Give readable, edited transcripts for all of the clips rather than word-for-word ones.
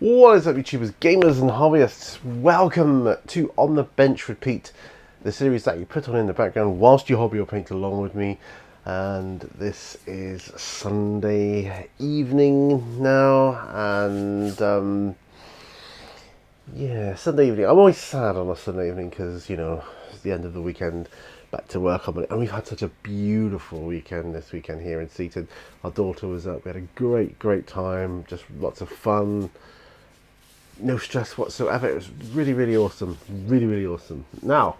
What is up, YouTubers, gamers and hobbyists? Welcome to On the Bench Repeat, the series that you put on in the background whilst you hobby or paint along with me. And this is Sunday evening now, and yeah, Sunday evening. I'm always sad on a Sunday evening because, you know, it's the end of the weekend, back to work on it. And we've had such a beautiful weekend this weekend here in Seaton. Our daughter was up. We had a great time, just lots of fun. No stress whatsoever. It was really awesome. Really awesome. Now,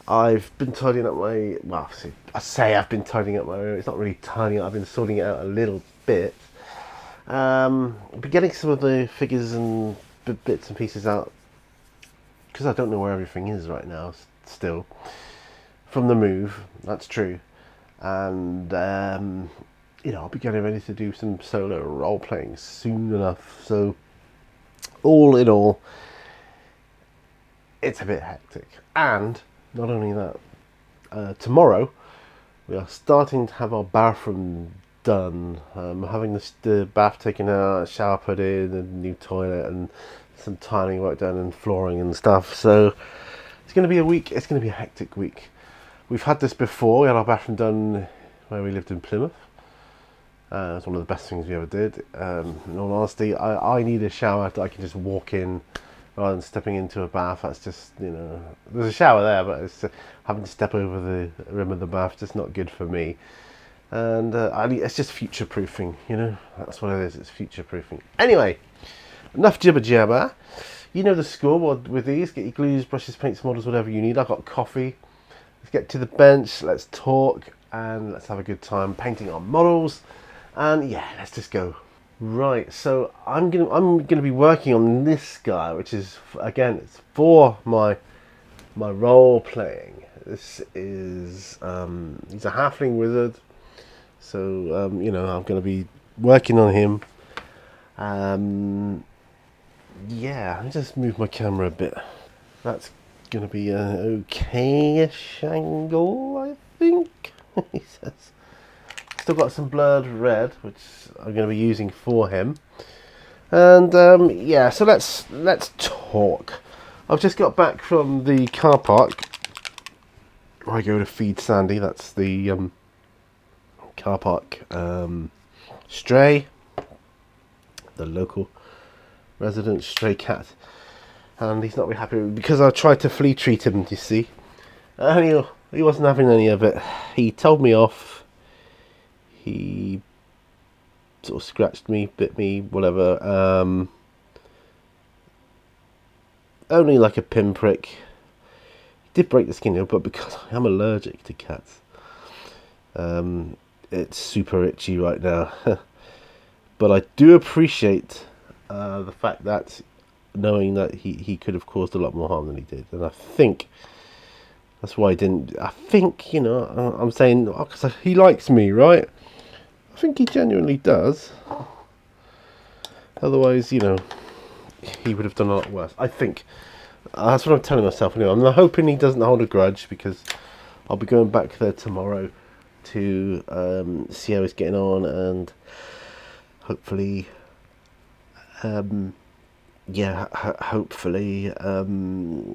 I've been tidying up my, well, I say I've been tidying up my room. It's not really tidying up. I've been sorting it out a little bit. I've been getting some of the figures and bits and pieces out because I don't know where everything is right now still. From the move, that's true. And, you know, I'll be getting ready to do some solo role-playing soon enough. So, all in all, it's a bit hectic. And not only that, tomorrow we are starting to have our bathroom done. Having the bath taken out, shower put in, a new toilet, and some tiling work done and flooring and stuff. So it's going to be a week. It's going to be a hectic week. We've had this before. We had our bathroom done where we lived in Plymouth. It's one of the best things we ever did. In all honesty, I need a shower that I can just walk in rather than stepping into a bath. That's just, you know, there's a shower there, but it's having to step over the rim of the bath, just not good for me. And it's just future proofing, you know, that's what it is. It's future proofing. Anyway, enough jibber jabber. You know the score with these. Get your glues, brushes, paints, models, whatever you need. I've got coffee. Let's get to the bench. Let's talk and let's have a good time painting our models. And yeah, let's just go. Right, so I'm gonna be working on this guy, which is, again, it's for my role playing. This is he's a Halfling Wizard, so you know, I'm gonna be working on him. Yeah, let me just move my camera a bit. That's gonna be an okay-ish angle, I think. He says. Still got some blurred red, which I'm going to be using for him. And yeah, so let's talk. I've just got back from the car park where I go to feed Sandy. That's the car park stray, the local resident stray cat, and he's not really happy because I tried to flea treat him. You see, and he wasn't having any of it. He told me off. He sort of scratched me, bit me, whatever. Only like a pinprick. He did break the skin, but because I am allergic to cats, it's super itchy right now. But I do appreciate the fact that knowing that he could have caused a lot more harm than he did, and I think that's why I didn't. I think, you know, I'm saying because he likes me, right? I think he genuinely does. Otherwise, you know, he would have done a lot worse. I think. That's what I'm telling myself anyway. I'm hoping he doesn't hold a grudge because I'll be going back there tomorrow to see how he's getting on, and hopefully, yeah, hopefully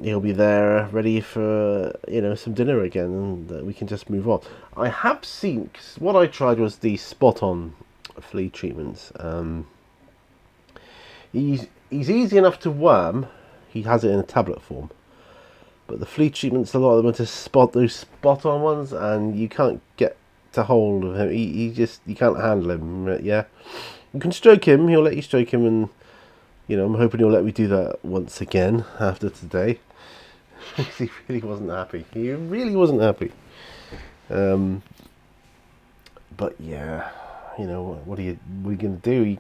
he'll be there ready for, you know, some dinner again, and we can just move on. I have seen, cause what I tried was the spot-on flea treatments. He's easy enough to worm. He has it in a tablet form, but the flea treatments, a lot of them are just those spot-on ones, and you can't get to hold of him. You can't handle him. Yeah, you can stroke him. He'll let you stroke him, and you know, I'm hoping he'll let me do that once again after today. He really wasn't happy. He really wasn't happy. But yeah, you know, what are you gonna do?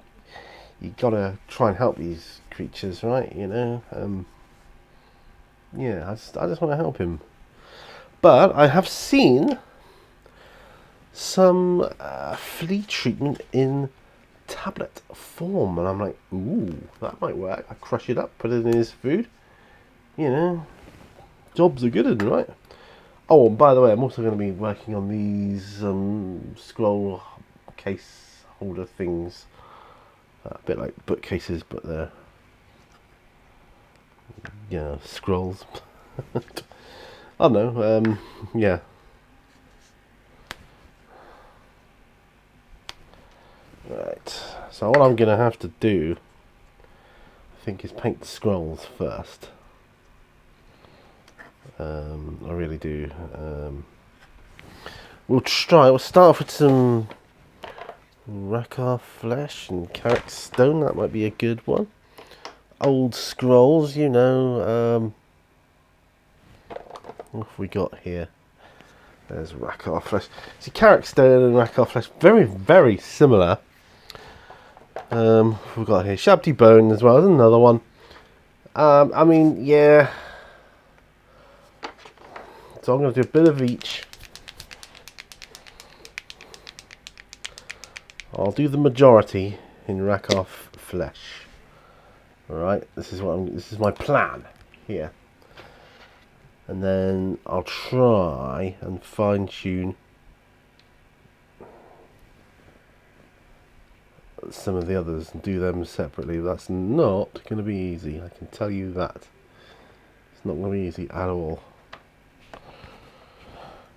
You gotta try and help these creatures, right? You know. Yeah, I just want to help him. But I have seen some flea treatment in tablet form, and I'm like, ooh, that might work. I crush it up, put it in his food. You know, jobs are good, right? Oh, and by the way, I'm also going to be working on these scroll case holder things A bit like bookcases, but they're, scrolls. I don't know. Yeah. Right. So what I'm gonna have to do, I think, is paint the scrolls first. I really do. We'll start off with some Rakar flesh and carrot stone. That might be a good one. Old scrolls, what have we got here? There's Rakar flesh. See, carrot stone and Rakar flesh, very, very similar. We've got here Shabty bone as well. There's another one. I mean, yeah. So I'm going to do a bit of each. I'll do the majority in Rakar flesh. All right. This is my plan here. And then I'll try and fine tune some of the others and do them separately. That's not going to be easy, I can tell you that. It's not going to be easy at all.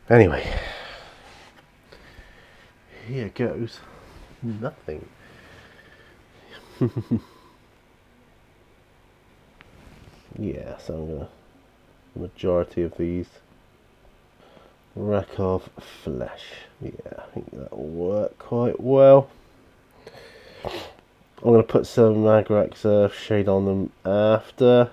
Anyway, here goes nothing. Yeah, so I'm going to, the majority of these, Rakar flesh. Yeah, I think that'll work quite well. I'm going to put some Agrax Earth shade on them after.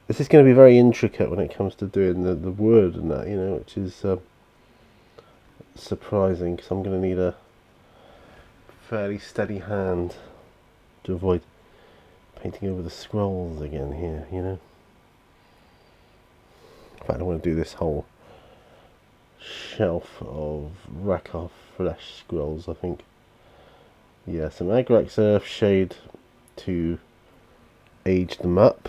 This is going to be very intricate when it comes to doing the wood and that, which is surprising, because I'm going to need a fairly steady hand to avoid painting over the scrolls again here, In fact, I want to do this whole shelf of Rakar flesh scrolls, I think. Yeah, some Agrax Earth shade to age them up.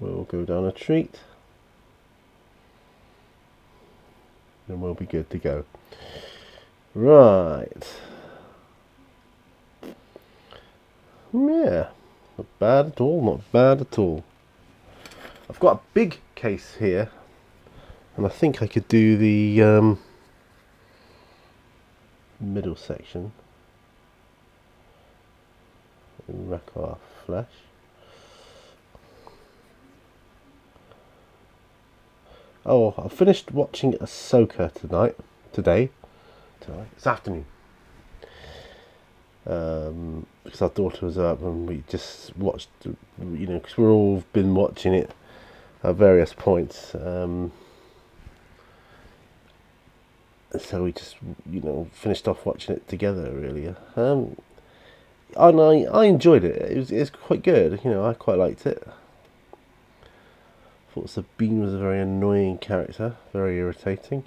We'll go down a treat. And we'll be good to go. Right. Yeah. Not bad at all, not bad at all. I've got a big case here. And I think I could do the middle section in Rakar flesh. Oh, I finished watching Ahsoka this afternoon. Because our daughter was up and we just watched, because we've all been watching it at various points. So we just, finished off watching it together, really. And I enjoyed it. It was quite good. I quite liked it. Thought Sabine was a very annoying character, very irritating.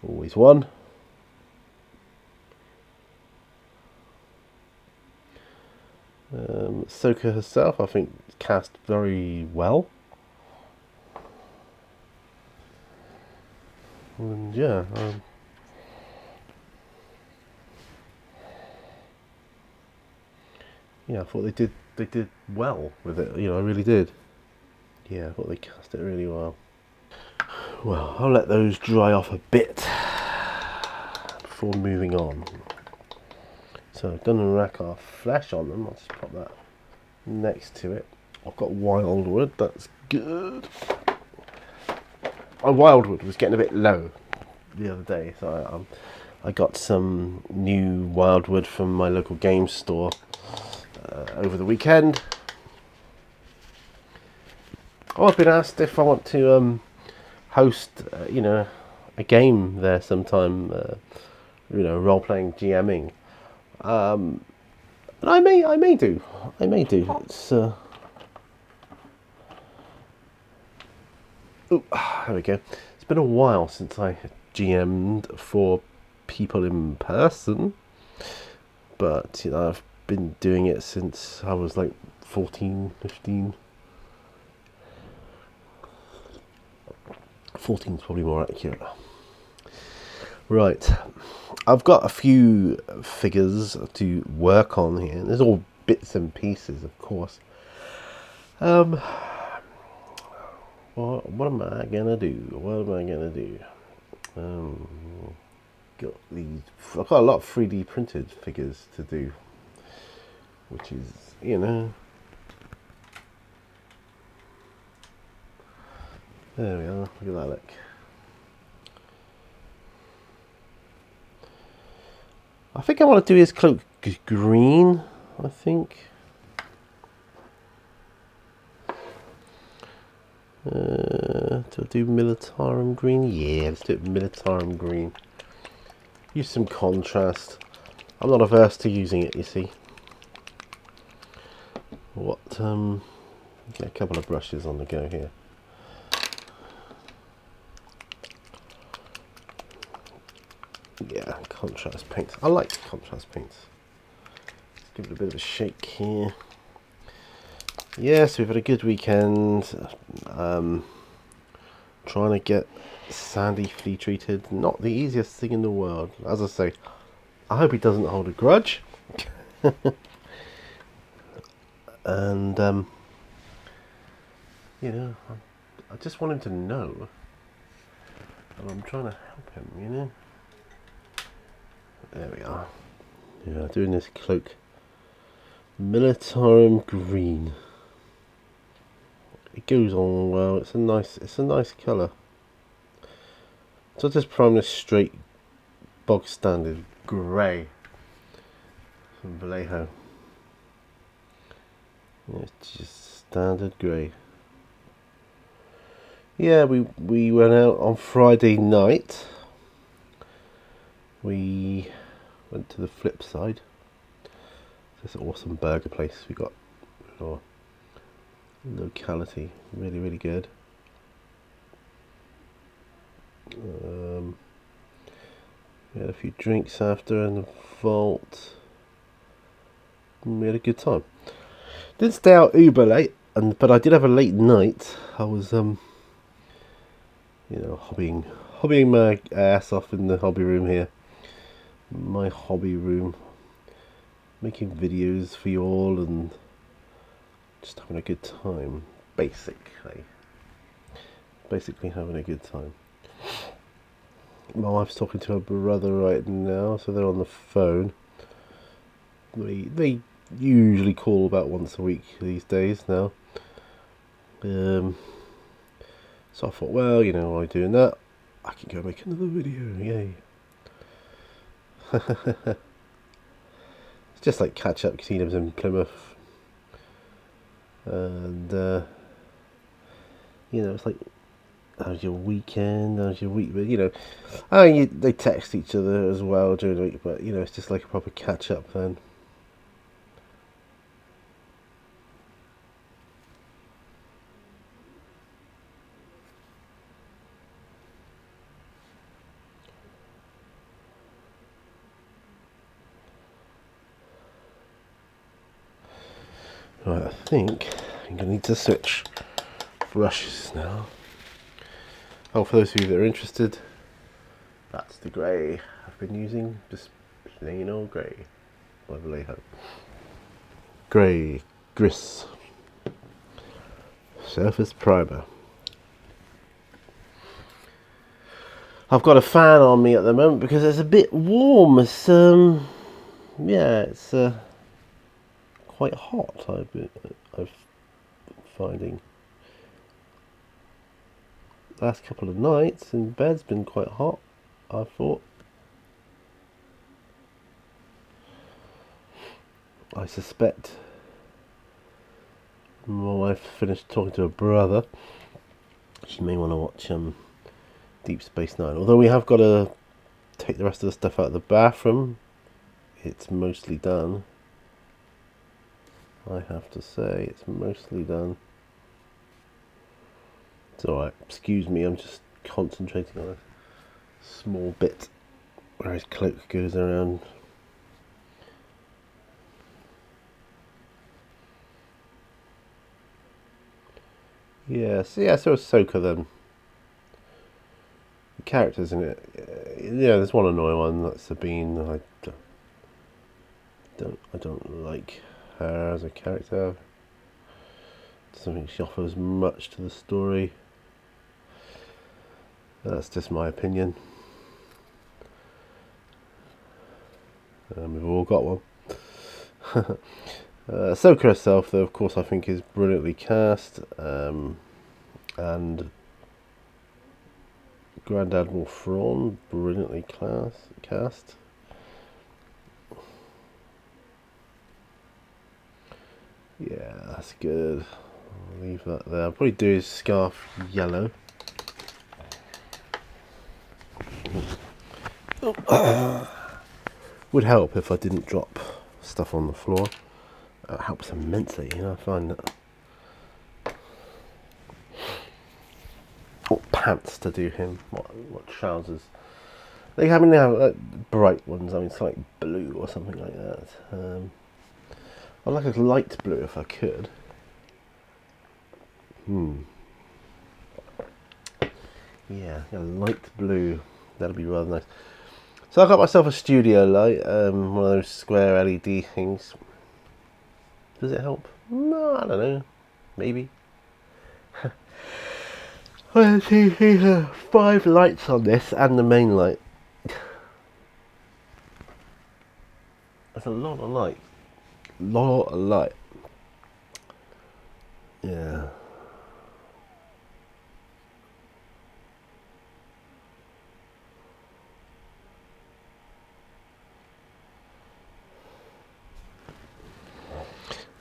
Always one. Ahsoka herself, I think, cast very well. And yeah, I thought they did well with it. I really did. Yeah, I thought they cast it really well. Well, I'll let those dry off a bit before moving on. So I've done a Rakar flesh on them. I'll just pop that next to it. I've got wildwood, that's good. My wildwood was getting a bit low the other day, so I got some new wildwood from my local game store over the weekend. I've been asked if I want to host, a game there sometime, role-playing GMing. And I may do. It's there we go. It's been a while since I GM'd for people in person, but I've been doing it since I was like 14, 15. 14 is probably more accurate. Right, I've got a few figures to work on here. There's all bits and pieces, of course. Um, what am I gonna do? What am I gonna do? Um, got these. I've got a lot of 3D printed figures to do, which is, there we are. Look at that, look. I think I want to do his cloak green, I think. Do I do Militarum green? Yeah, let's do it Militarum green. Use some contrast. I'm not averse to using it, you see. Get a couple of brushes on the go here. Yeah, contrast paints. I like contrast paints. Let's give it a bit of a shake here. Yes, we've had a good weekend. Trying to get Sandy flea treated. Not the easiest thing in the world. As I say, I hope he doesn't hold a grudge. And, I just want him to know. And I'm trying to help him, There we are. Yeah, doing this cloak. Militarum green. It goes on well. It's a nice colour. So I'll just prime this straight bog standard grey from Vallejo. It's just standard grey. Yeah, we went out on Friday night. We went to the flip side. This awesome burger place we got in our locality. Really, really good. We had a few drinks after in the vault. We had a good time. Didn't stay out uber late, but I did have a late night. I was hobbying my ass off in the hobby room here. My hobby room. Making videos for you all and just having a good time. Basically having a good time. My wife's talking to her brother right now, so they're on the phone. They usually call about once a week these days now. So I thought, well, while I'm doing that, I can go make another video. Yay! It's just like catch up because he lives in Plymouth, and it's like, how's your weekend? How's your week? But they text each other as well during the week, but it's just like a proper catch up then. Right, I think I'm going to need to switch brushes now. Oh, for those of you that are interested, that's the grey I've been using, just plain old grey by Vallejo. Grey Gris Surface Primer. I've got a fan on me at the moment because it's a bit warm. It's it's quite hot. I'm finding last couple of nights in bed's been quite hot. I thought. I suspect my wife finished talking to her brother. She may want to watch Deep Space Nine. Although we have got to take the rest of the stuff out of the bathroom. It's mostly done. I have to say, it's mostly done. It's alright, excuse me, I'm just concentrating on a small bit where his cloak goes around. So Ahsoka then. The characters in it, Yeah, there's one annoying one. That's Sabine. I don't like her as a character. Doesn't think she offers much to the story. That's just my opinion. We've all got one. Ahsoka herself, though, of course, I think is brilliantly cast, and Grand Admiral Thrawn, brilliantly cast. Yeah, that's good. I'll leave that there. I'll probably do his scarf yellow. Would help if I didn't drop stuff on the floor. It helps immensely, you know, I find that. What pants to do him? What trousers? They haven't now bright ones. I mean, it's like blue or something like that. I'd like a light blue if I could. Yeah, a light blue. That'd be rather nice. So I got myself a studio light, one of those square LED things. Does it help? No, I don't know. Maybe. Well, see, 5 lights on this and the main light. That's a lot of light. Lot of light. Yeah.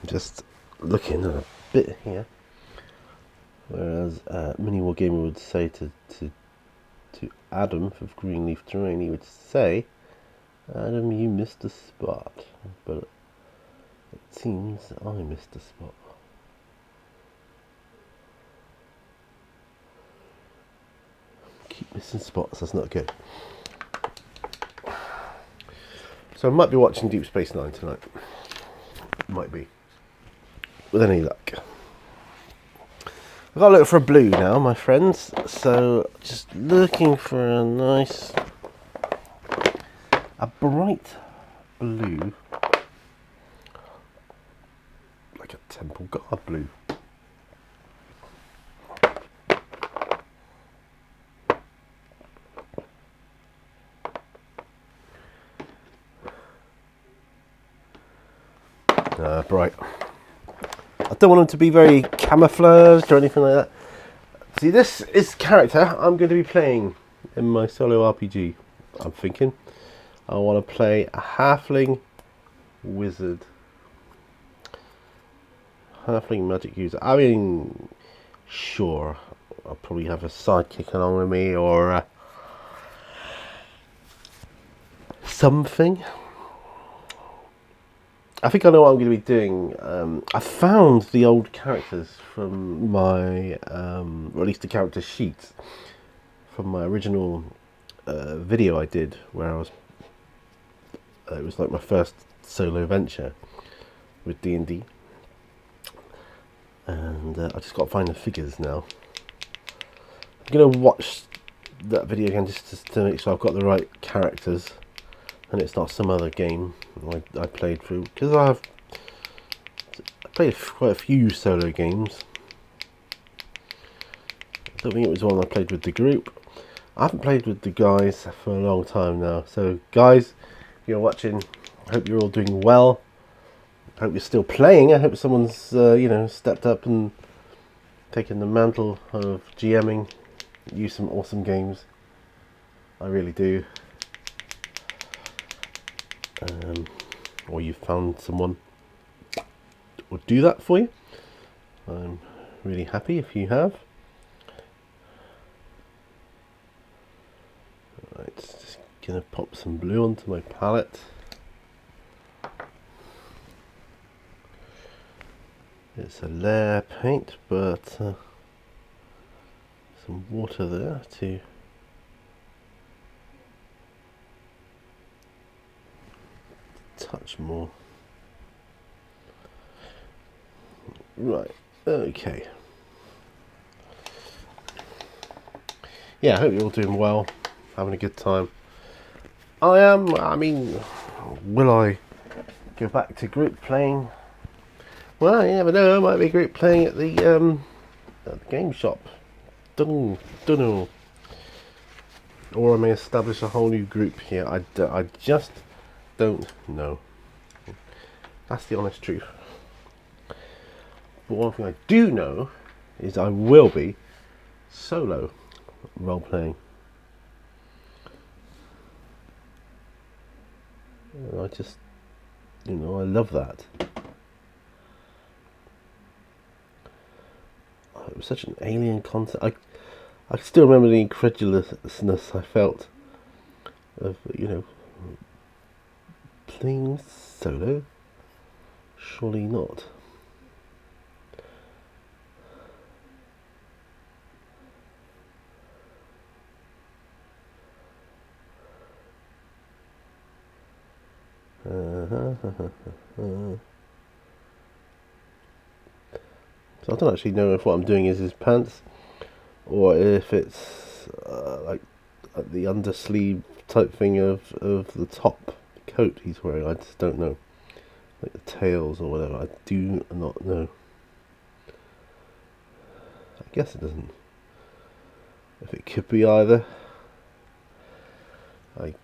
Just looking at a bit here. Whereas Mini War Gamer would say to Adam of Greenleaf Terrain, he would say, Adam, you missed a spot. But it seems I missed a spot. Keep missing spots, that's not good. So I might be watching Deep Space Nine tonight. Might be. With any luck. I've got to look for a blue now, my friends. So just looking for a nice, a bright blue, like a Temple Guard blue. Bright. I don't want them to be very camouflaged or anything like that. See, this is character I'm going to be playing in my solo RPG. I'm thinking I want to play a Halfling Wizard. Halfling magic user. I mean, sure, I'll probably have a sidekick along with me or something. I think I know what I'm going to be doing. I found the old characters from my, or at least the character sheets from my original video I did, where I was, it was like my first solo venture with D&D. And I just got to find the figures now. I'm going to watch that video again just to make sure I've got the right characters. And it's not some other game I played through, because I played quite a few solo games. I don't think it was one I played with the group. I haven't played with the guys for a long time now. So guys, if you're watching, I hope you're all doing well. I hope you're still playing. I hope someone's stepped up and taken the mantle of GMing. You some awesome games. I really do. Or you found someone that would do that for you. I'm really happy if you have. Right, just gonna pop some blue onto my palette. It's a layer paint, but some water there to touch more. Right, okay. Yeah, I hope you're all doing well, having a good time. I am. I mean, will I go back to group playing? Well, you never know. I might be group playing at the game shop. Dunno. Or I may establish a whole new group here. I just don't know. That's the honest truth. But one thing I do know is I will be solo role playing. I just, I love that. It was such an alien concept. I still remember the incredulousness I felt of, playing solo. Surely not. So I don't actually know if what I'm doing is his pants, or if it's like the undersleeve type thing of the top coat he's wearing. I just don't know. Like the tails or whatever. I do not know. I guess it doesn't. If it could be either,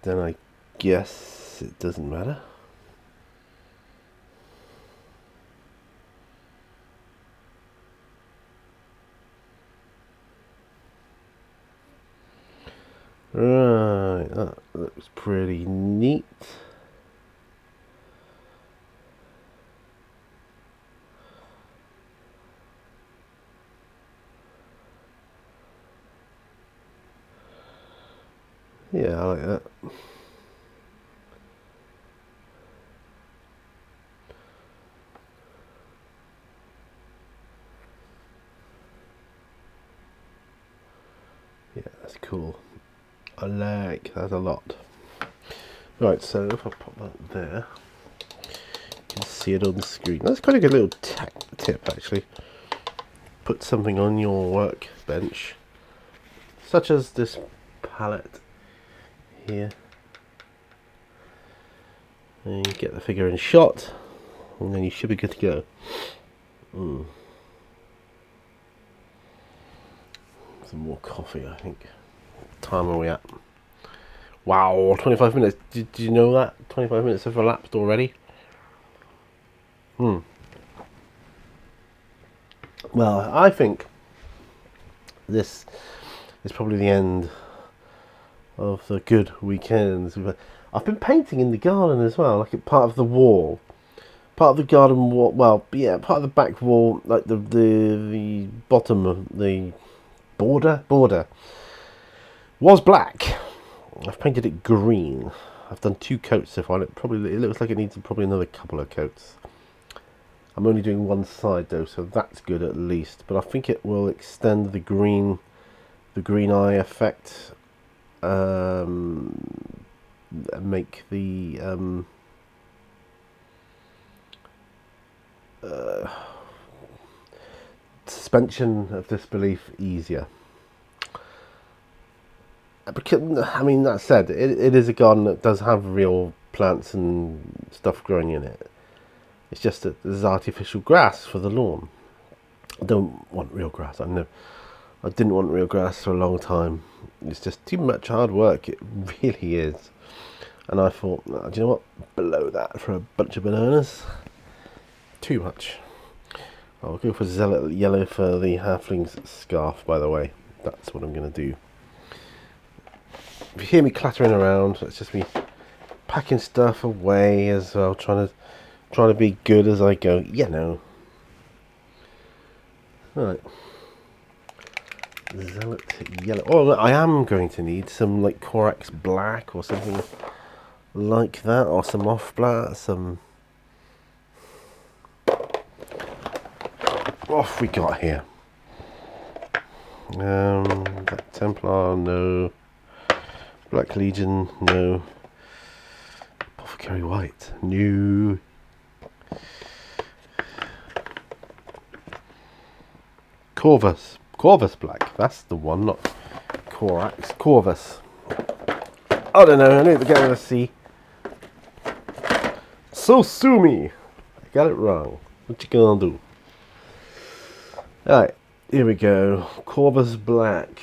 then I guess it doesn't matter. Right, that looks pretty neat. Yeah, I like that. Yeah, that's cool. I like that a lot. Right, so if I pop that there, you can see it on the screen. That's quite a good little tip, actually. Put something on your workbench, such as this palette here, and you get the figure in shot, and then you should be good to go. Some more coffee, I think. What time are we at? Wow, 25 minutes. Did you know that? 25 minutes have elapsed already? Well, I think this is probably the end of the good weekends. I've been painting in the garden as well, like part of the wall. Part of the garden wall, well, yeah, part of the back wall, like the bottom of the border was black. I've painted it green. I've done 2 coats so far. It looks like it needs probably another couple of coats. I'm only doing one side though, so that's good at least. But I think it will extend the green eye effect, make the suspension of disbelief easier. I mean, that said, it is a garden that does have real plants and stuff growing in it. It's just that there's artificial grass for the lawn. I don't want real grass. I didn't want real grass for a long time. It's just too much hard work. It really is. And I thought, do you know what? Below that for a bunch of bananas. Too much. I'll go for zealot yellow for the halfling's scarf, by the way. That's what I'm going to do. If you hear me clattering around, it's just me packing stuff away as well, trying to be good as I go. Right. Zealot yellow. Oh, I am going to need some like Corax black or something like that, or some off black. What have we got here? Black Templar, no. Black Legion, no. Apothecary White, no. Corvus Black, that's the one, not Corax. Corvus. I don't know, I need to get in the sea. So sue me. I got it wrong. What you gonna do? Alright, here we go. Corvus Black.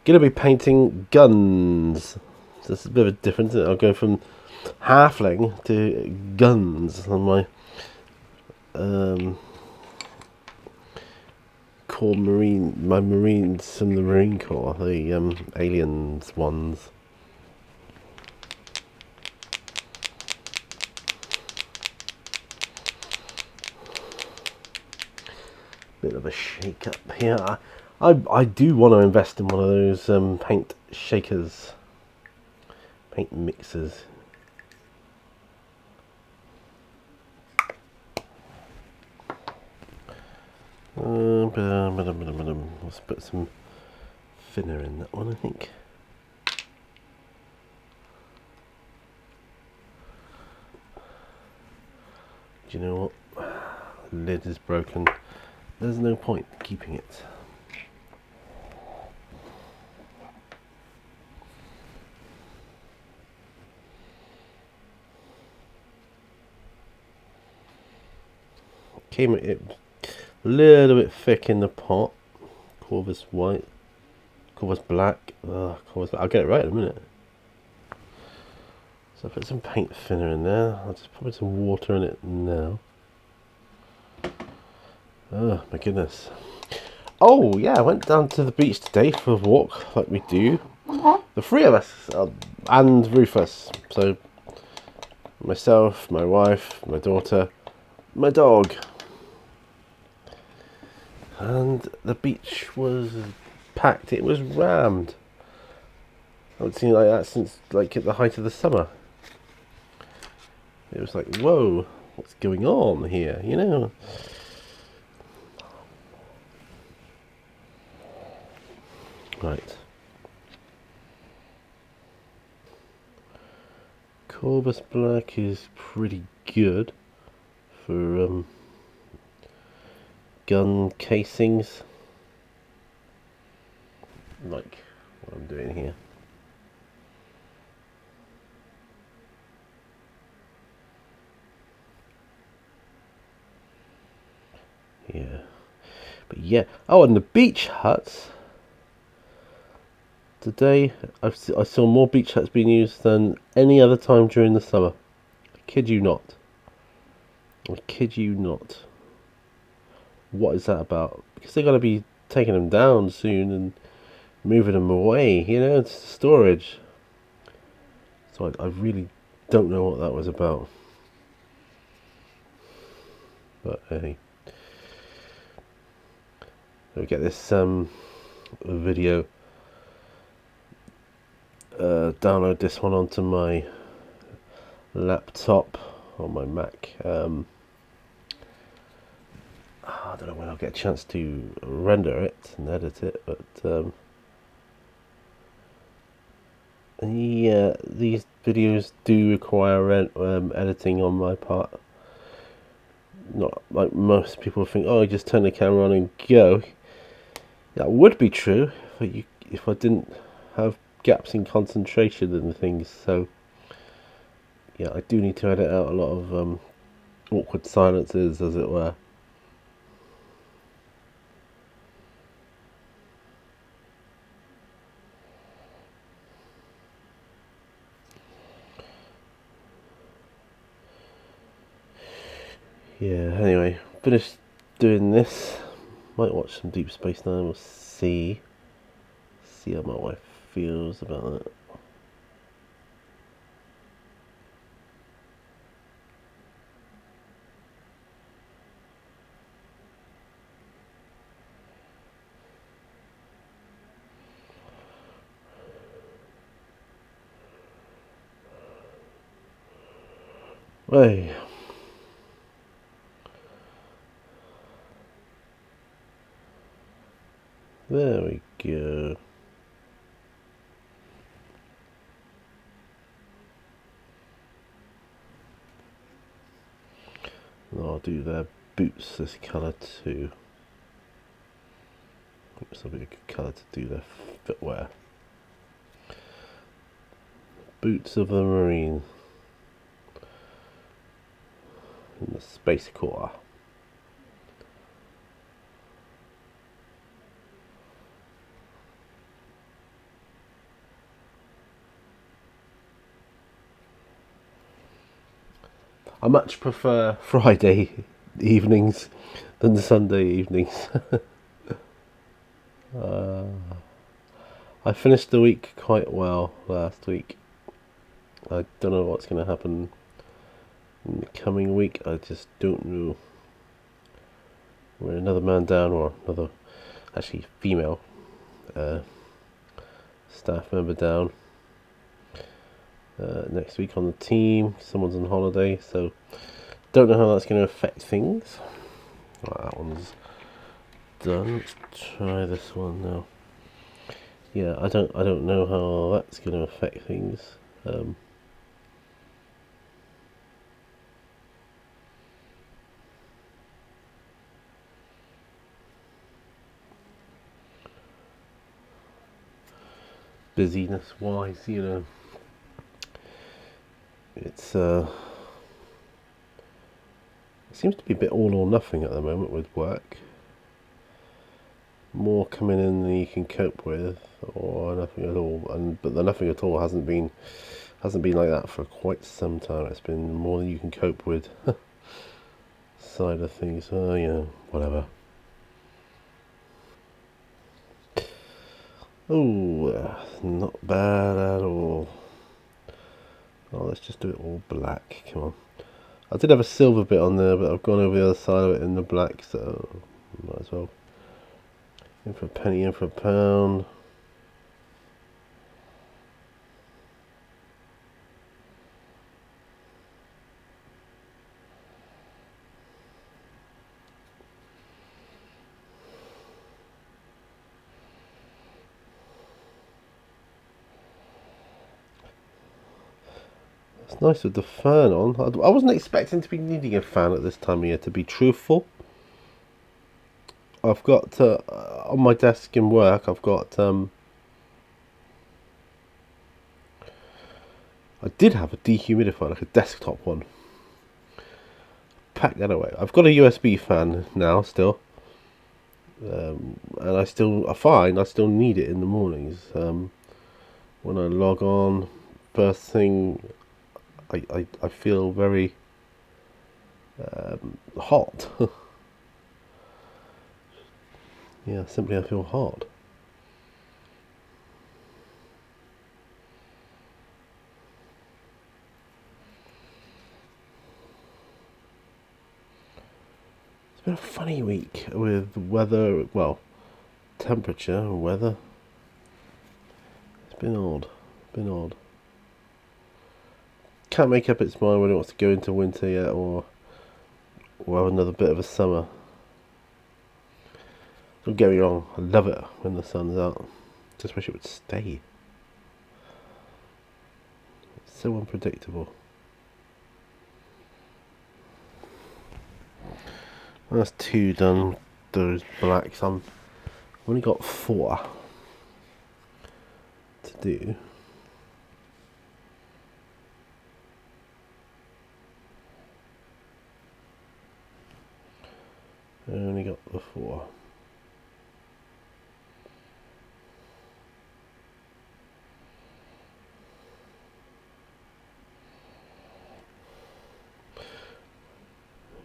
Gonna be painting guns. So this is a bit of a difference. I'll go from halfling to guns on my core marine, my marines from the Marine Corps, the aliens ones. Bit of a shake up here. I do want to invest in one of those paint shakers, paint mixers. Let's put some thinner in that one, I think. Do you know what? The lid is broken. There's no point keeping it. Came it a little bit thick in the pot. Corvus white, Corvus black. Corvus. I'll get it right in a minute. So I put some paint thinner in there. I'll just put some water in it now. Oh my goodness. Oh yeah, I went down to the beach today for a walk, like we do. The three of us, and Rufus. So myself, my wife, my daughter, my dog. And the beach was packed. It was rammed. I haven't seen it like that since like at the height of the summer. It was like, whoa, what's going on here? You know. Right. Corvus Black is pretty good for gun casings, like what I'm doing here. Yeah, but yeah. Oh, and the beach huts. Today I saw more beach huts being used than any other time during the summer. I kid you not. I kid you not. What is that about? Because they're going to be taking them down soon and moving them away, you know, it's storage. So I really don't know what that was about. But hey. We'll get this video, download this one onto my laptop or my Mac. I don't know when I'll get a chance to render it and edit it, but yeah, these videos do require editing on my part. Not like most people think, oh, you just turn the camera on and go. That would be true if I didn't have gaps in concentration and things. So yeah, I do need to edit out a lot of awkward silences, as it were. Yeah, anyway, finished doing this. Might watch some Deep Space Nine, we'll see. See how my wife feels about it. Hey. There we go. And I'll do their boots this colour too. This will be a good colour to do their footwear. Boots of the Marines in the Space Corps. I much prefer Friday evenings than the Sunday evenings. I finished the week quite well last week. I don't know what's going to happen in the coming week. I just don't know. We're another man down, or another, actually female staff member down next week on the team. Someone's on holiday, so don't know how that's going to affect things. Right, that one's done. Let's try this one now. Yeah, I don't know how that's going to affect things. Busyness wise, it's it seems to be a bit all or nothing at the moment with work. More coming in than you can cope with, or nothing at all. But the nothing at all hasn't been like that for quite some time. It's been more than you can cope with side of things. Whatever. Oh, not bad at all. Oh, let's just do it all black. Come on. I did have a silver bit on there, but I've gone over the other side of it in the black, so might as well. In for a penny, in for a pound. It's nice with the fan on. I wasn't expecting to be needing a fan at this time of year, to be truthful. I've got on my desk in work, I've got I did have a dehumidifier, like a desktop one. Pack that away. I've got a USB fan now still, and I find I still need it in the mornings. When I log on, first thing, I feel very hot. Yeah, simply I feel hot. It's been a funny week with weather, well, temperature and weather. It's been odd. Can't make up its mind whether it wants to go into winter yet, or have another bit of a summer. Don't get me wrong, I love it when the sun's out. Just wish it would stay. It's so unpredictable. That's 2 done. Those blacks. I've only got 4 to do. I only got the 4.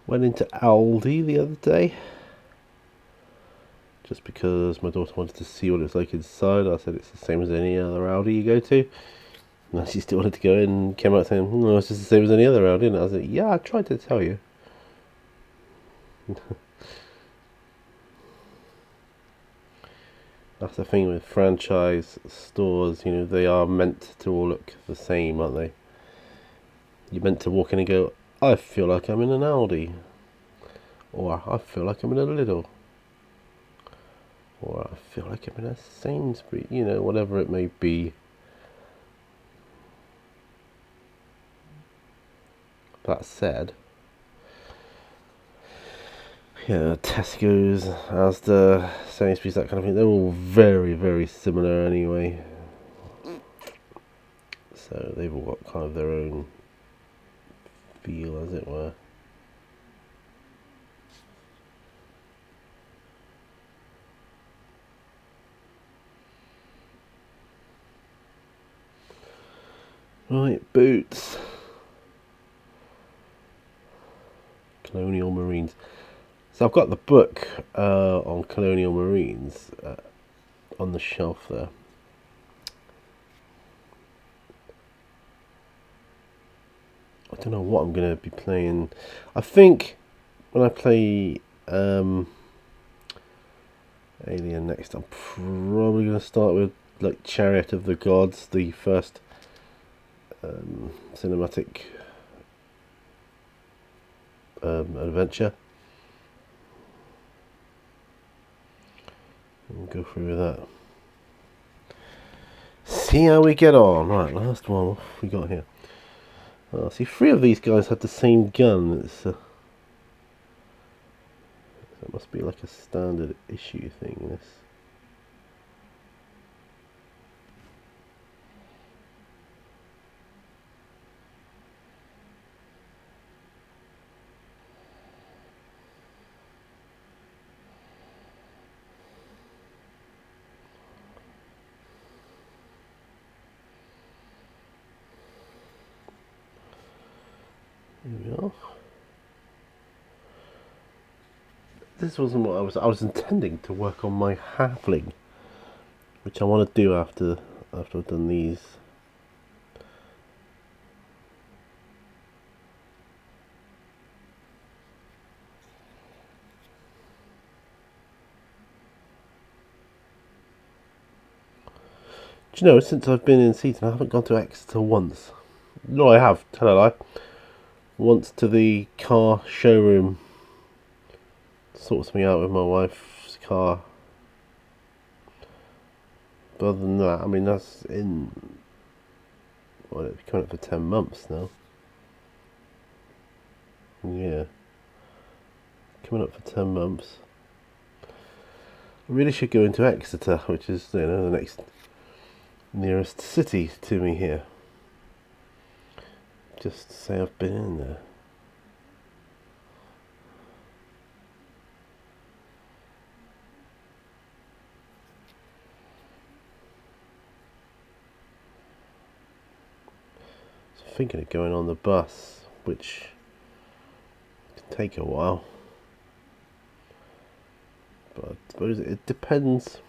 Went into Aldi the other day, just because my daughter wanted to see what it's like inside. I said it's the same as any other Aldi you go to. And she still wanted to go in and came out saying, no, it's just the same as any other Aldi. And I was like, yeah, I tried to tell you. That's the thing with franchise stores, they are meant to all look the same, aren't they? You're meant to walk in and go, I feel like I'm in an Aldi. Or I feel like I'm in a Lidl. Or I feel like I'm in a Sainsbury's, whatever it may be. That said, Tesco's, Asda, Sainsbury's, that kind of thing, they're all very, very similar anyway. So So they've all got kind of their own feel, as it were. Right, boots. Colonial Marines. So I've got the book on Colonial Marines on the shelf there. I don't know what I'm going to be playing. I think when I play Alien next, I'm probably going to start with like Chariot of the Gods, the first cinematic adventure. We'll go through with that. See how we get on. Right, last one. What have we got here? Oh, see, 3 of these guys have the same gun. It's that must be like a standard issue thing. This. Here we are. This wasn't what I was intending to work on my Halfling, which I want to do after I've done these. Do you know, since I've been in season, I haven't gone to Exeter once. No, I have. Tell a lie. Once to the car showroom. Sort something out with my wife's car. But other than that, I mean, that's in... Well, it's coming up for 10 months now. Yeah. Coming up for 10 months. I really should go into Exeter, which is, you know, the next nearest city to me here. Just to say I've been in there. So thinking of going on the bus, which can take a while. But I suppose it depends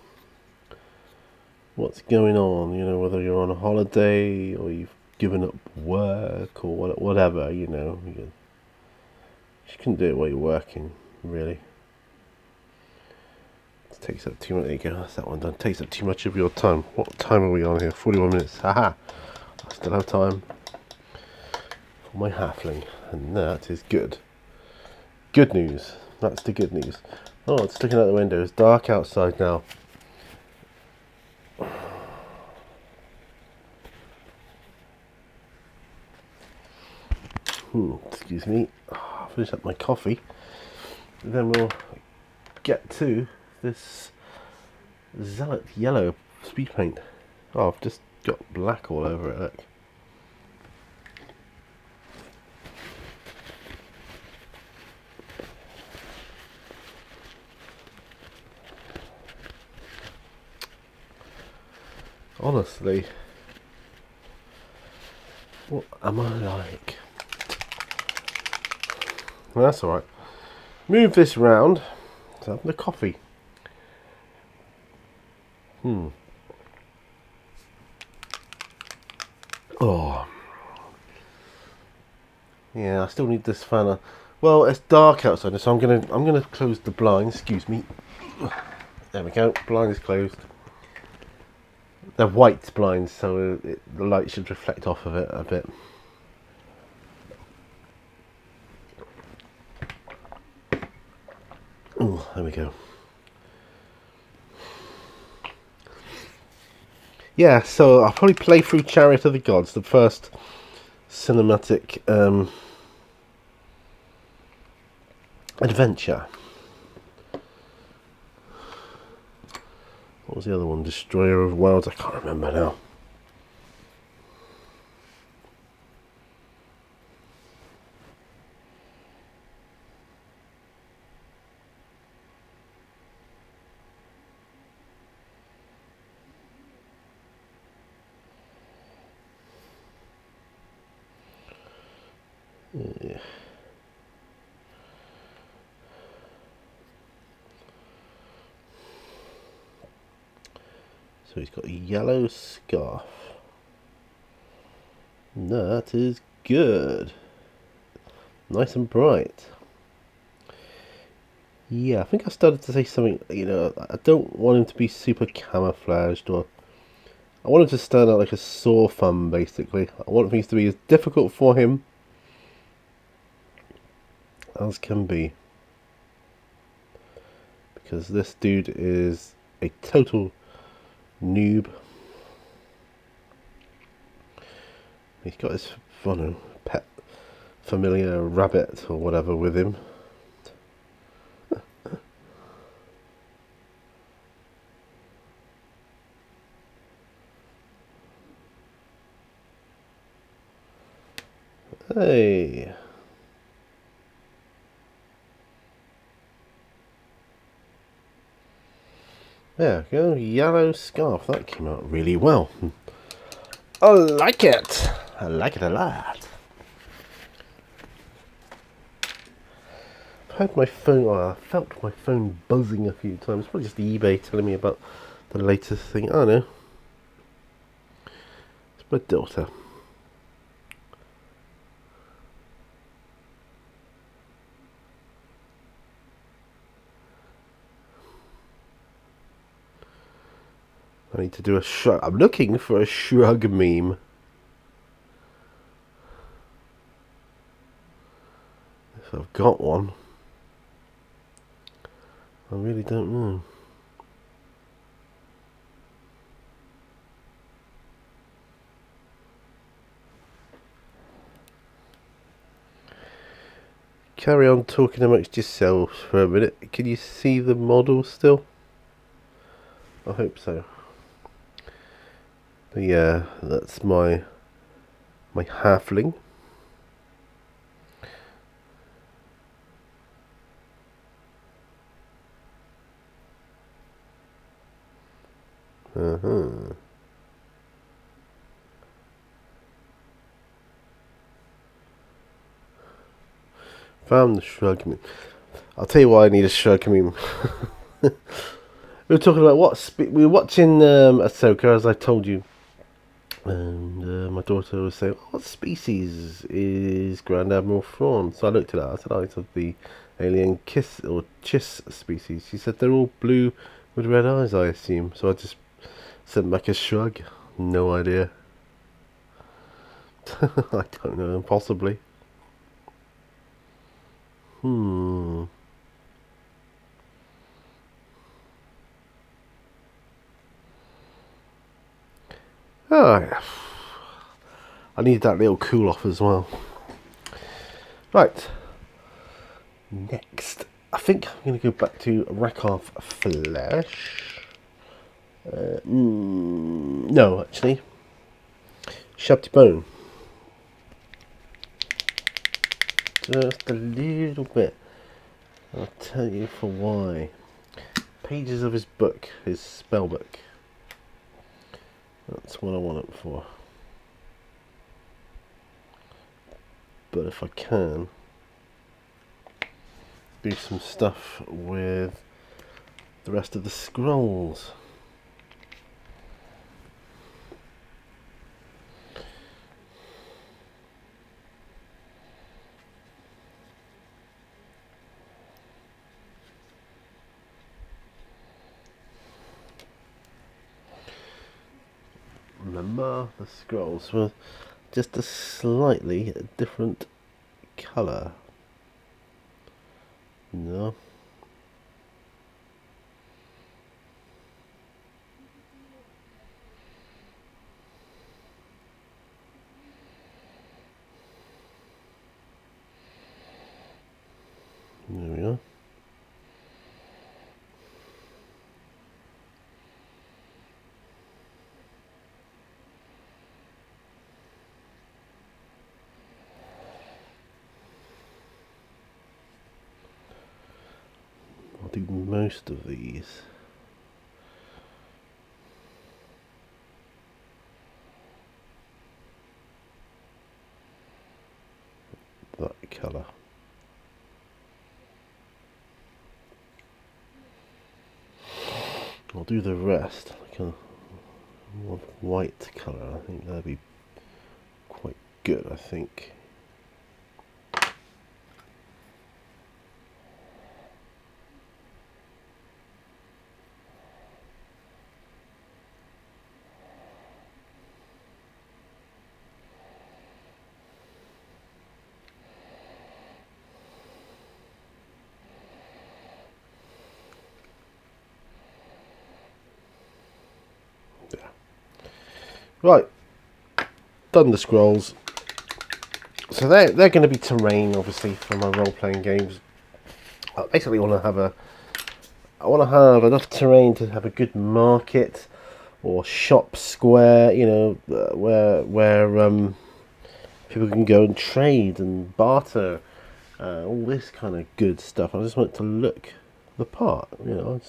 what's going on, you know, whether you're on a holiday or you've given up work or whatever, you know. You can do it while you're working, really. It takes up too much. There you go, that's that one done. It takes up too much of your time. What time are we on here? 41 minutes. Haha! I still have time for my Halfling, and that is good. Good news. That's the good news. Oh, it's looking out the window. It's dark outside now. Excuse me. I'll finish up my coffee. Then we'll get to this Zealot yellow speed paint. Oh, I've just got black all over it, look. Honestly, what am I like? Well, that's alright. Move this round to have the coffee. Oh. Yeah, I still need this fan. Well, it's dark outside, so I'm gonna close the blinds. Excuse me. There we go. Blind is closed. They're white blinds, so the light should reflect off of it a bit. Oh, there we go. Yeah, so I'll probably play through Chariot of the Gods, the first cinematic adventure. What was the other one? Destroyer of Worlds? I can't remember now. So he's got a yellow scarf. That is good. Nice and bright. Yeah, I think I started to say something, I don't want him to be super camouflaged, or I want him to stand out like a sore thumb, basically. I want things to be as difficult for him as can be. Because this dude is a total noob. He's got his, pet familiar rabbit or whatever with him. Hey. There we go, yellow scarf. That came out really well. I like it. I like it a lot. I've had my phone, I felt my phone buzzing a few times. Probably just eBay telling me about the latest thing. I don't know. It's my daughter. I need to do a shrug. I'm looking for a shrug meme. If I've got one. I really don't know. Carry on talking amongst yourselves for a minute. Can you see the model still? I hope so. But yeah, that's my halfling. Found the shrug meme. I'll tell you why I need a shrug meme. We were talking about we were watching Ahsoka, as I told you, and my daughter was saying, "What species is Grand Admiral Thrawn?" So I looked at her. I said, "Oh, it's of the alien Kiss or Chiss species." She said, "They're all blue with red eyes, I assume." So I just sent back a shrug. No idea. I don't know. Possibly. Oh, yeah. I need that little cool off as well. Right. Next, I think I'm going to go back to Rakarth Flesh. No, actually. Shabty Bone. Just a little bit. I'll tell you for why. Pages of his book, his spell book. That's what I want it for. But if I can, do some stuff with the rest of the scrolls. Remember, the scrolls were just a slightly different colour. No. There we are. I'll do most of these. That colour. I'll do the rest like more white colour. I think that'd be quite good, I think. Right, done the scrolls. So they're going to be terrain, obviously, for my role-playing games. I basically want to have enough terrain to have a good market or shop square, you know, where people can go and trade and barter, all this kind of good stuff. I just want it to look the part, you know.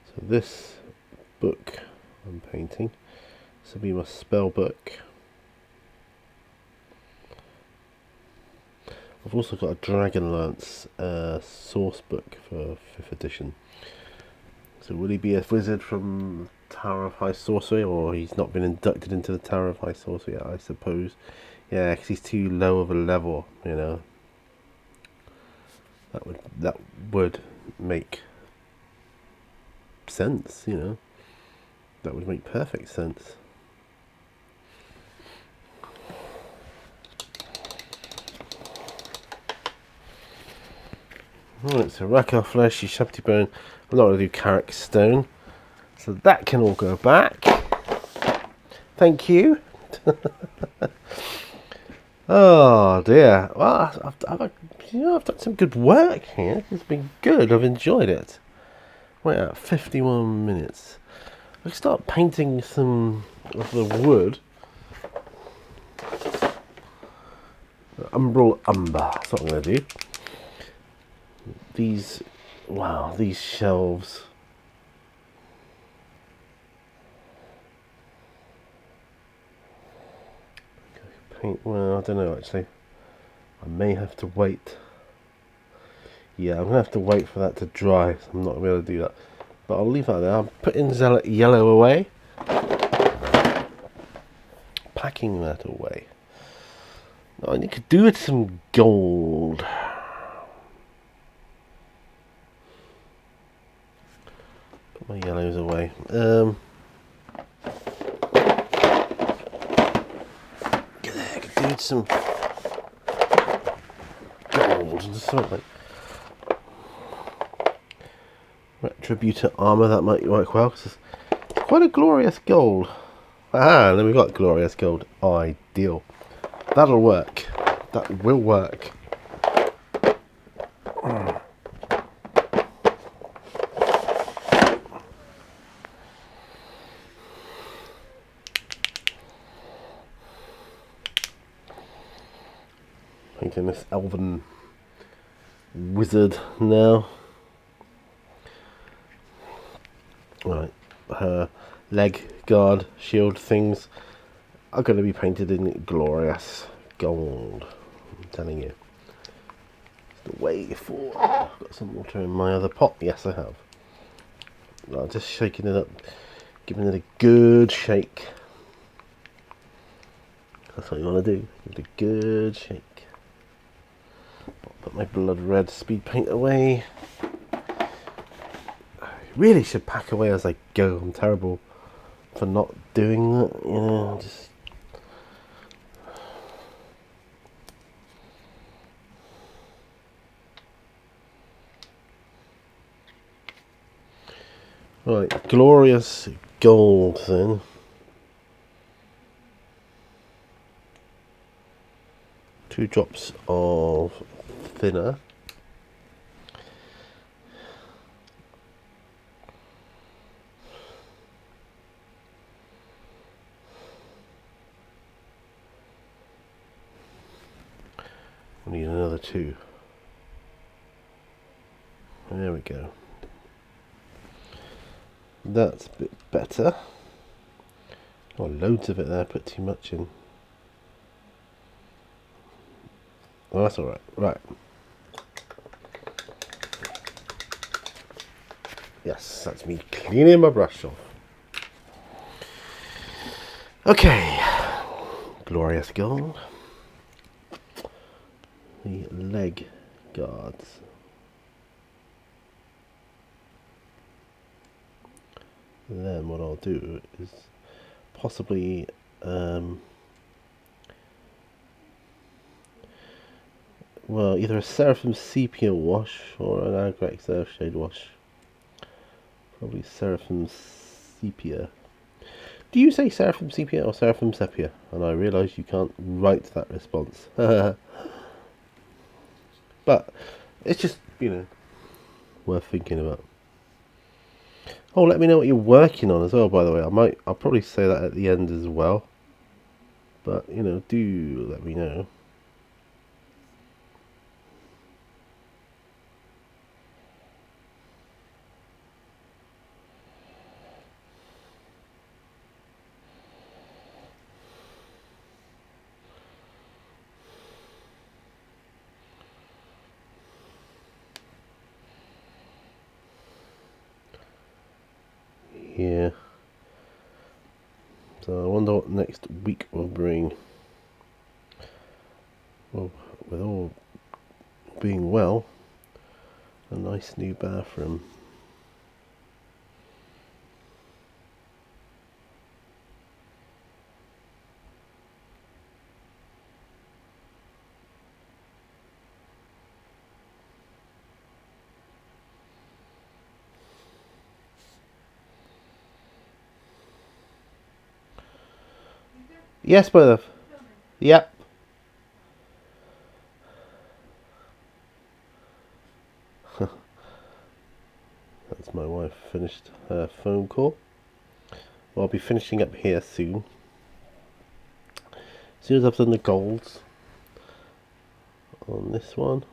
So this book I'm painting, this will be my spell book. I've also got a Dragonlance source book for 5th edition. So will he be a wizard from Tower of High Sorcery, or he's not been inducted into the Tower of High Sorcery yet, I suppose. Yeah, because he's too low of a level, you know. That would make sense, you know. That would make perfect sense. Right, so Rackar Flesh, Shabty Bone. I'm not going to do Carrick Stone. So that can all go back. Thank you. Oh dear. Well, I've done some good work here. It's been good. I've enjoyed it. Right at 51 minutes. I can start painting some of the wood. Umbral Umber. That's what I'm going to do. These shelves. Paint. Well, I don't know actually. I may have to wait. Yeah, I'm going to have to wait for that to dry. So I'm not going to be able to do that. But I'll leave that there. I'm putting Zealot Yellow away. Packing that away. Now I need to do with some gold. Put my yellows away. I could do with some gold and something. Retributor armor, that might work well. Cause it's quite a glorious gold. Ah, and then we've got glorious gold. Ideal. That'll work. That will work. Painting this elven wizard now. Right, her leg guard shield things are going to be painted in glorious gold. I'm telling you. It's the way forward. I've got some water in my other pot. Yes, I have. I'm just shaking it up, giving it a good shake. That's what you want to do. Give it a good shake. I'll put my blood red speed paint away. I really should pack away as I go. I'm terrible for not doing that. You know, just. Right, glorious gold then. Two drops of thinner. I need another 2. There we go. That's a bit better. Oh, loads of it there. Put too much in. Oh, that's alright. Right. Yes, that's me cleaning my brush off. Okay. Glorious gold. The leg guards. Then what I'll do is possibly well, either a Seraphim Sepia wash or an Agrex Earthshade wash. Probably Seraphim Sepia. Do you say Seraphim Sepia or Seraphim Sepia? And I realise you can't write that response. But it's just, worth thinking about. Oh, let me know what you're working on as well, by the way. I'll probably say that at the end as well. But, do let me know. Yeah. So I wonder what next week will bring. Well, with all being well, a nice new bathroom. Yes, my love. Yep. That's my wife finished her phone call. Well, I'll be finishing up here soon. As soon as I've done the golds on this one,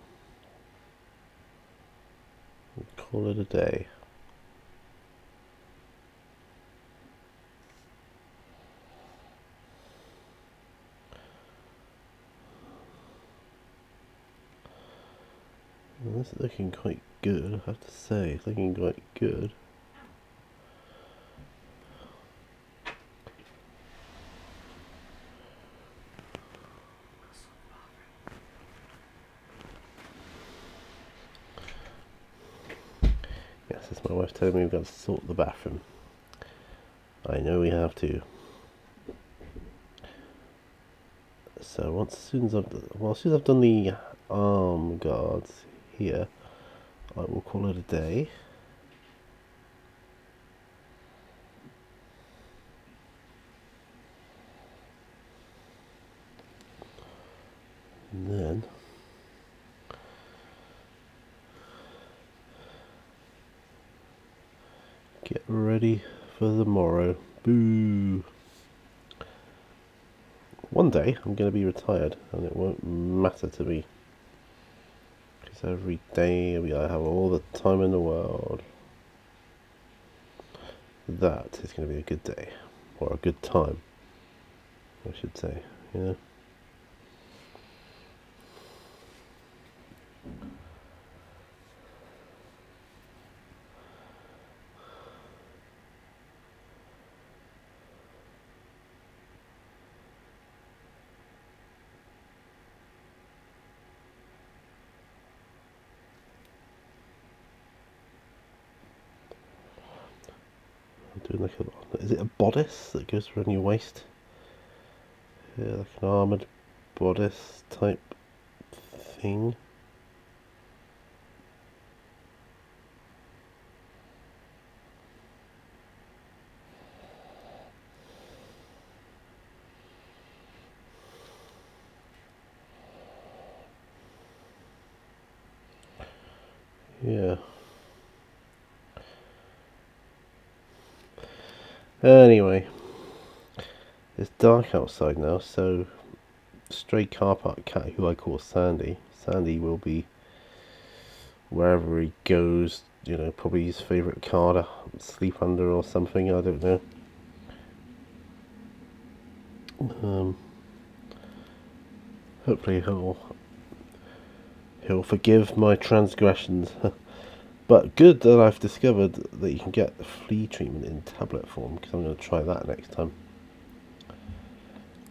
we'll call it a day. Well, this is looking quite good, I have to say. It's looking quite good. Yes, as my wife told me, we've got to sort the bathroom. I know we have to. So as soon as I've done the arm guards here, I will call it a day. And then get ready for the morrow. Boo! One day I'm going to be retired and it won't matter to me. Because every day I have all the time in the world. That is going to be a good day. Or a good time, I should say. Doing like is it a bodice that goes around your waist? Yeah, like an armoured bodice type thing. Yeah. Anyway, it's dark outside now, so stray car park cat, who I call Sandy, Sandy will be wherever he goes, you know, probably his favourite car to sleep under or something, I don't know. Hopefully he'll forgive my transgressions. But good that I've discovered that you can get the flea treatment in tablet form, because I'm going to try that next time.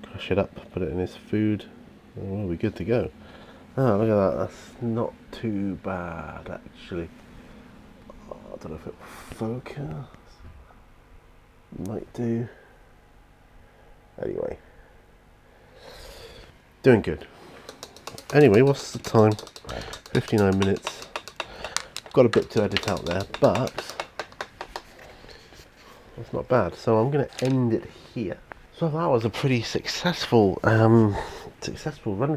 Crush it up, put it in his food, and we'll be good to go. Oh, look at that, that's not too bad actually. Oh, I don't know if it'll focus. Might do. Anyway. Doing good. Anyway, what's the time? 59 minutes. I've got a bit to edit out there, but that's not bad. So I'm going to end it here. So that was a pretty successful run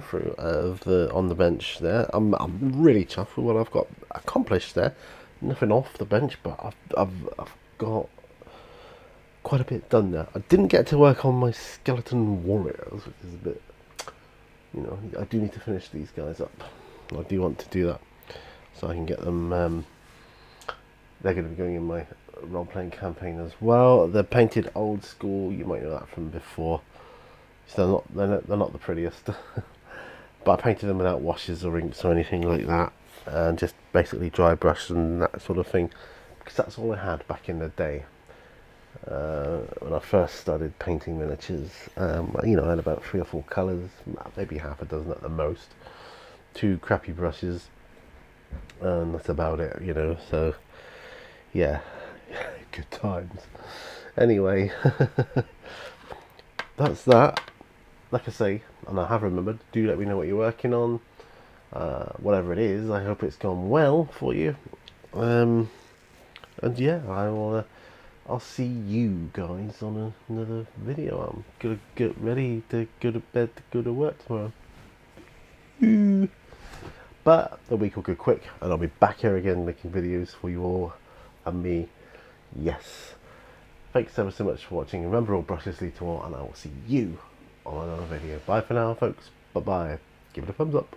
through of on the bench there. I'm really chuffed with what I've got accomplished there. Nothing off the bench, but I've got quite a bit done there. I didn't get to work on my skeleton warriors, which is a bit, you know, I do need to finish these guys up. I do want to do that so I can get them. They're going to be going in my role-playing campaign as well. They're painted old school. You might know that from before. So they're not the prettiest, but I painted them without washes or inks or anything like that, and just basically dry brush and that sort of thing, because that's all I had back in the day. When I first started painting miniatures, you know, I had about 3 or 4 colours, maybe half a dozen at the most, 2 crappy brushes, and that's about it, you know. So yeah, good times. Anyway, that's that. Like I say, and I have remembered, do let me know what you're working on, whatever it is. I hope it's gone well for you, and yeah, I'll see you guys on another video. I'm gonna get ready to go to bed to go to work tomorrow. But the week will go quick, and I'll be back here again making videos for you all and me. Yes. Thanks ever so much for watching. Remember, all brushes lead to all, and I will see you on another video. Bye for now, folks. Bye bye. Give it a thumbs up.